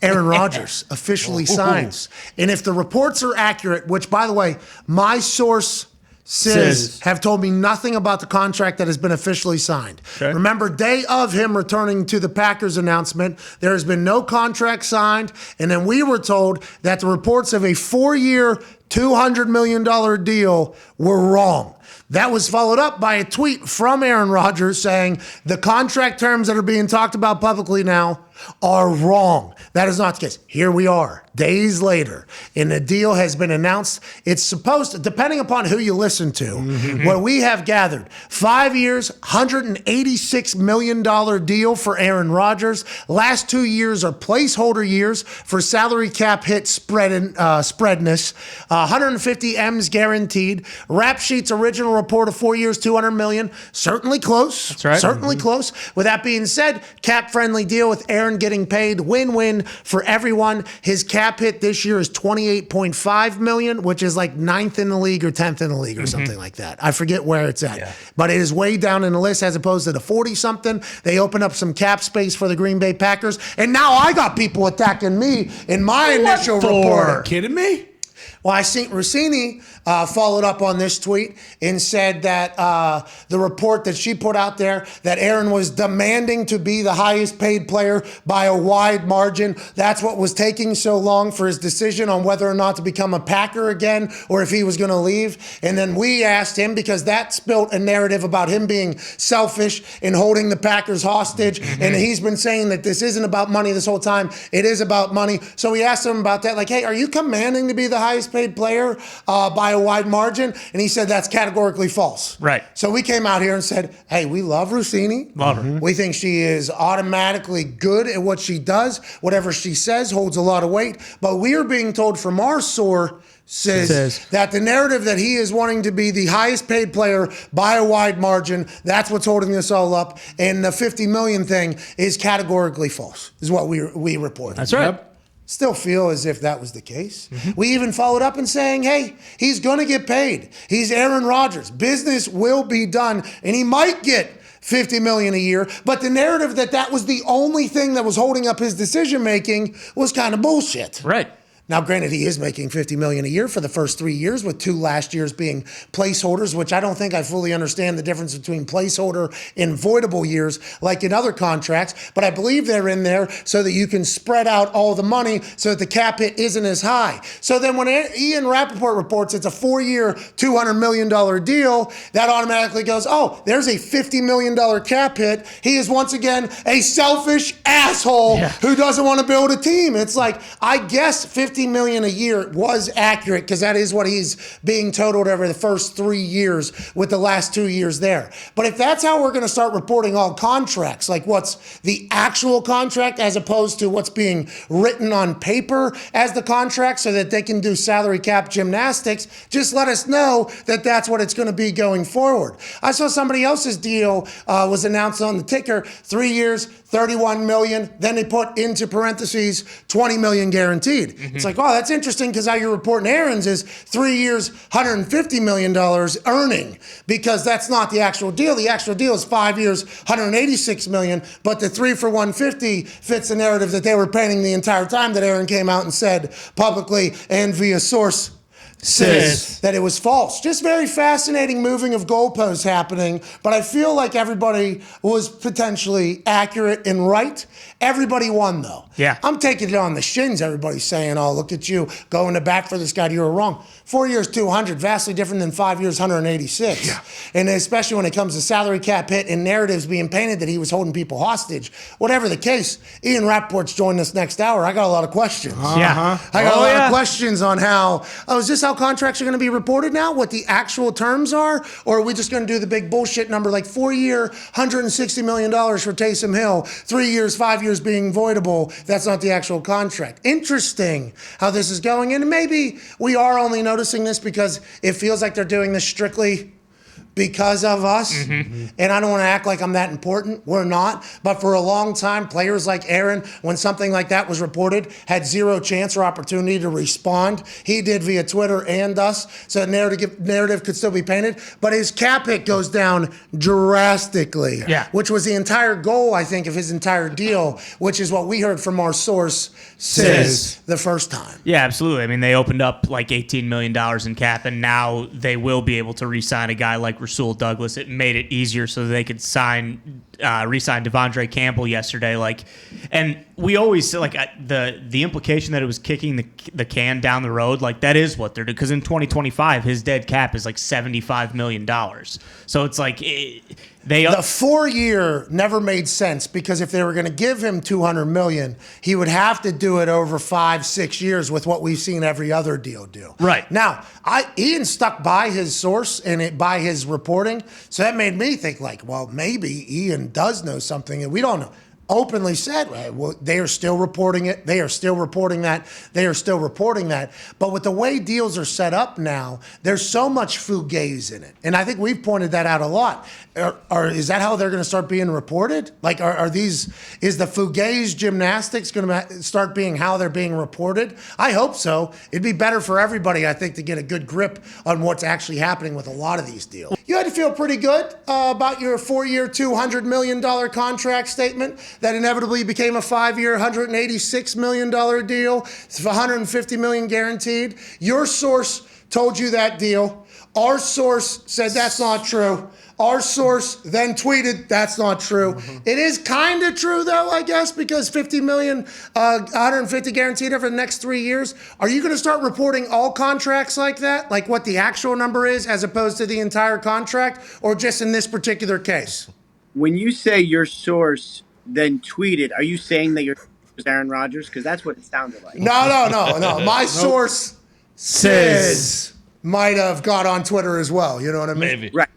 Aaron Rodgers officially signs. And if the reports are accurate, which, by the way, my source says have told me nothing about the contract that has been officially signed. Okay. Remember, day of him returning to the Packers announcement, there has been no contract signed. And then we were told that the reports of a 4-year, $200 million deal were wrong. That was followed up by a tweet from Aaron Rodgers saying the contract terms that are being talked about publicly now are wrong. That is not the case. Here we are, days later, and the deal has been announced. It's supposed to, depending upon who you listen to, what we have gathered, 5 years, $186 million deal for Aaron Rodgers. Last 2 years are placeholder years for salary cap hit spreadness. 150 M's guaranteed. Rap Sheet's original report of 4 years, $200 million. Certainly close. That's right. Certainly close. With that being said, cap-friendly deal with Aaron getting paid. Win-win for everyone. His cap hit this year is $28.5 million, which is like 9th in the league or 10th in the league or something like that. I forget where it's at. Yeah. But it is way down in the list as opposed to the 40-something. They open up some cap space for the Green Bay Packers. And now I got people attacking me in my initial report. Are you kidding me? Well, I think Rossini followed up on this tweet and said that the report that she put out there that Aaron was demanding to be the highest paid player by a wide margin. That's what was taking so long for his decision on whether or not to become a Packer again or if he was going to leave. And then we asked him because that built a narrative about him being selfish and holding the Packers hostage. And he's been saying that this isn't about money this whole time. It is about money. So we asked him about that. Like, hey, are you commanding to be the highest paid player by a wide margin? And he said that's categorically false. Right. So we came out here and said, hey, we love Rossini. Love her. We think she is automatically good at what she does. Whatever she says holds a lot of weight. But we are being told from our source says that the narrative that he is wanting to be the highest paid player by a wide margin, that's what's holding this all up. And the $50 million thing is categorically false, is what we reported. That's right. Still feel as if that was the case. We even followed up and saying, hey, he's going to get paid. He's Aaron Rodgers. Business will be done, and he might get $50 million a year. But the narrative that that was the only thing that was holding up his decision-making was kind of bullshit. Right. Now, granted, he is making $50 million a year for the first 3 years, with 2 last years being placeholders, which I don't think I fully understand the difference between placeholder and voidable years like in other contracts. But I believe they're in there so that you can spread out all the money so that the cap hit isn't as high. So then when Ian Rappaport reports it's a 4-year, $200 million deal, that automatically goes, oh, there's a $50 million cap hit. He is once again a selfish asshole who doesn't want to build a team. It's like, I guess $50 million a year was accurate because that is what he's being totaled over the first 3 years with the last 2 years there. But if that's how we're going to start reporting all contracts, like what's the actual contract as opposed to what's being written on paper as the contract so that they can do salary cap gymnastics, just let us know that that's what it's going to be going forward. I saw somebody else's deal was announced on the ticker, 3 years, $31 million. Then they put into parentheses, $20 million guaranteed. It's like, oh, that's interesting because how you're reporting Aaron's is 3 years, $150 million earning, because that's not the actual deal. The actual deal is 5 years, $186 million, but the 3 for $150 fits the narrative that they were painting the entire time that Aaron came out and said publicly and via source says that it was false. Just very fascinating moving of goalposts happening, but I feel like everybody was potentially accurate and right. Everybody won, though. Yeah. I'm taking it on the shins. Everybody's saying, oh, look at you going to bat for this guy. You were wrong. 4 years, 200, vastly different than 5 years, 186. Yeah. And especially when it comes to salary cap hit and narratives being painted that he was holding people hostage. Whatever the case, Ian Rappaport's joining us next hour. I got a lot of questions. Yeah. I got a lot of questions on how, is this how contracts are going to be reported now? What the actual terms are? Or are we just going to do the big bullshit number like 4 year, $160 million for Taysom Hill, 3 years, 5 years being voidable? That's not the actual contract. Interesting how this is going. And maybe we are only noticing this because it feels like they're doing this strictly because of us. And I don't want to act like I'm that important. We're not. But for a long time, players like Aaron, when something like that was reported, had zero chance or opportunity to respond. He did via Twitter and us, so the narrative could still be painted. But his cap hit goes down drastically, which was the entire goal, I think, of his entire deal, which is what we heard from our source, Sis, the first time. Yeah, absolutely. I mean, they opened up like $18 million in cap, and now they will be able to re-sign a guy like Rasul Douglas. It made it easier so they could re-sign Devondre Campbell yesterday. And we always say the implication that it was kicking the can down the road. Like, that is what they're doing, because in 2025 his dead cap is like $75 million. So it's like the 4-year never made sense, because if they were going to give him $200 million, he would have to do it over 5-6 years with what we've seen every other deal do. Right. Now, Ian stuck by his source and by his reporting, so that made me think well, maybe Ian does know something and we don't know. Openly said, well, they are still reporting it. They are still reporting that. They are still reporting that. But with the way deals are set up now, there's so much fugazi in it. And I think we've pointed that out a lot. Is that how they're going to start being reported? Is the fugazi gymnastics going to start being how they're being reported? I hope so. It'd be better for everybody, I think, to get a good grip on what's actually happening with a lot of these deals. You had to feel pretty good about your 4-year, $200 million contract statement that inevitably became a 5-year, $186 million deal, $150 million guaranteed. Your source told you that deal. Our source said that's not true. Our source then tweeted that's not true. It is kind of true, though, I guess, because $50 million, $150 guaranteed over the next 3 years. Are you going to start reporting all contracts like that, like what the actual number is, as opposed to the entire contract, or just in this particular case? When you say your source then tweeted, are you saying that your source is Aaron Rodgers? Because that's what it sounded like. No. My source says might have got on Twitter as well. You know what I mean? Maybe. Right.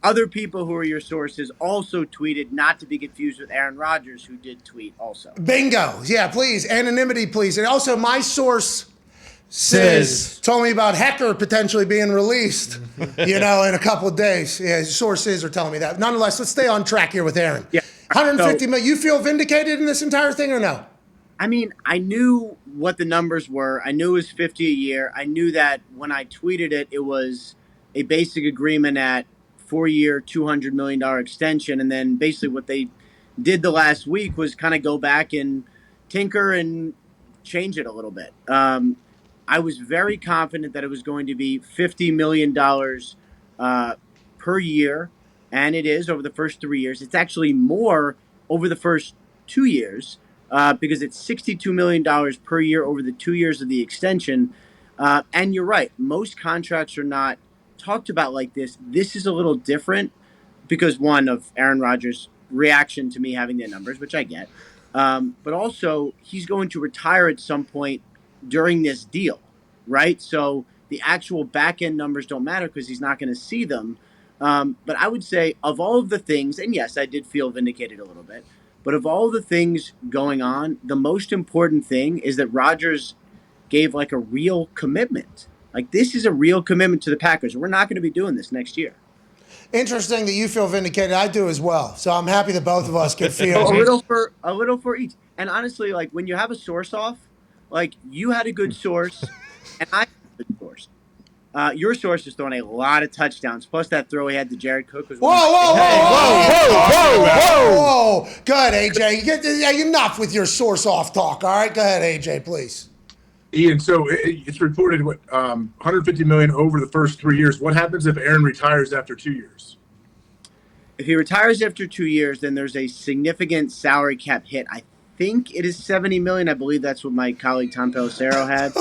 Other people who are your sources also tweeted, not to be confused with Aaron Rodgers, who did tweet also. Bingo. Yeah, please. Anonymity, please. And also, my source says told me about Hecker potentially being released, in a couple of days. Yeah, sources are telling me that. Nonetheless, let's stay on track here with Aaron. Yeah. 150 million. You feel vindicated in this entire thing or no? I mean, I knew what the numbers were. I knew it was 50 a year. I knew that when I tweeted it, it was a basic agreement at 4-year, $200 million extension. And then basically what they did the last week was kind of go back and tinker and change it a little bit. I was very confident that it was going to be $50 million per year. And it is over the first 3 years. It's actually more over the first 2 years because it's $62 million per year over the 2 years of the extension. And you're right. Most contracts are not talked about like this. This is a little different because, one, of Aaron Rodgers' reaction to me having their numbers, which I get. But also, he's going to retire at some point during this deal, right? So the actual back-end numbers don't matter because he's not going to see them. But I would say of all of the things, and yes, I did feel vindicated a little bit, but of all the things going on, the most important thing is that Rodgers gave a real commitment. This is a real commitment to the Packers. We're not going to be doing this next year. Interesting that you feel vindicated. I do as well. So I'm happy that both of us can feel a little for each. And honestly, when you have a source off, you had a good source and I had a good source. Your source is throwing a lot of touchdowns. Plus that throw he had to Jared Cook was Whoa. Go ahead, AJ. Enough with your source off talk. All right, go ahead, AJ, please. Ian, so it's reported $150 million over the first 3 years. What happens if Aaron retires after 2 years? If he retires after 2 years, then there's a significant salary cap hit. I think it is $70 million. I believe that's what my colleague Tom Pelissero had.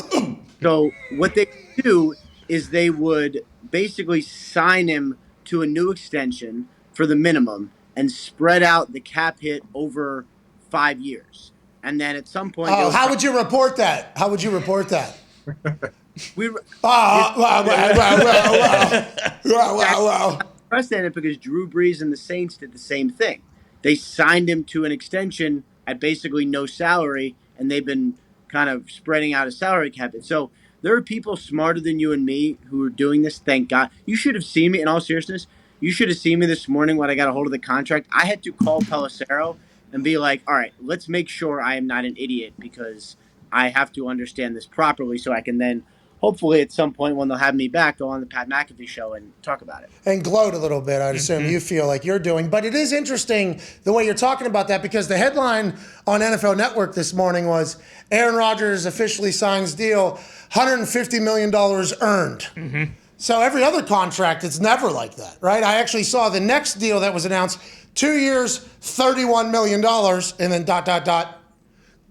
So what they do is they would basically sign him to a new extension for the minimum and spread out the cap hit over 5 years. And then at some point... how would you report that? Unprecedented because Drew Brees and the Saints did the same thing. They signed him to an extension at basically no salary, and they've been kind of spreading out a salary cap hit. So there are people smarter than you and me who are doing this, thank God. You should have seen me, in all seriousness. You should have seen me this morning when I got a hold of the contract. I had to call Pelissero and be like, all right, let's make sure I am not an idiot because I have to understand this properly so I can then hopefully at some point when they'll have me back, go on the Pat McAfee show and talk about it. And gloat a little bit, I'd assume you feel like you're doing. But it is interesting the way you're talking about that because the headline on NFL Network this morning was Aaron Rodgers officially signs deal, $150 million earned. So every other contract, it's never like that, right? I actually saw the next deal that was announced, 2 years, $31 million, and then ...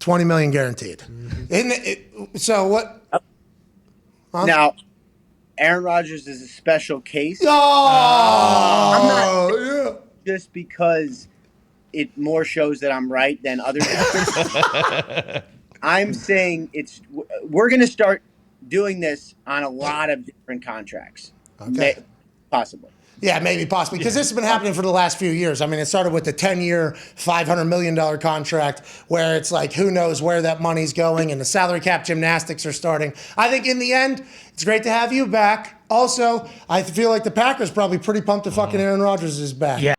20 million guaranteed. So what? Huh? Now, Aaron Rodgers is a special case. Oh, Just because it more shows that I'm right than others. I'm saying we're going to start doing this on a lot of different contracts. Okay. Possibly. Yeah, maybe possibly. Because this has been happening for the last few years. I mean, it started with the 10-year, $500 million contract where it's like, who knows where that money's going, and the salary cap gymnastics are starting. I think in the end, it's great to have you back. Also, I feel like the Packers probably pretty pumped that fucking Aaron Rodgers is back. Yeah.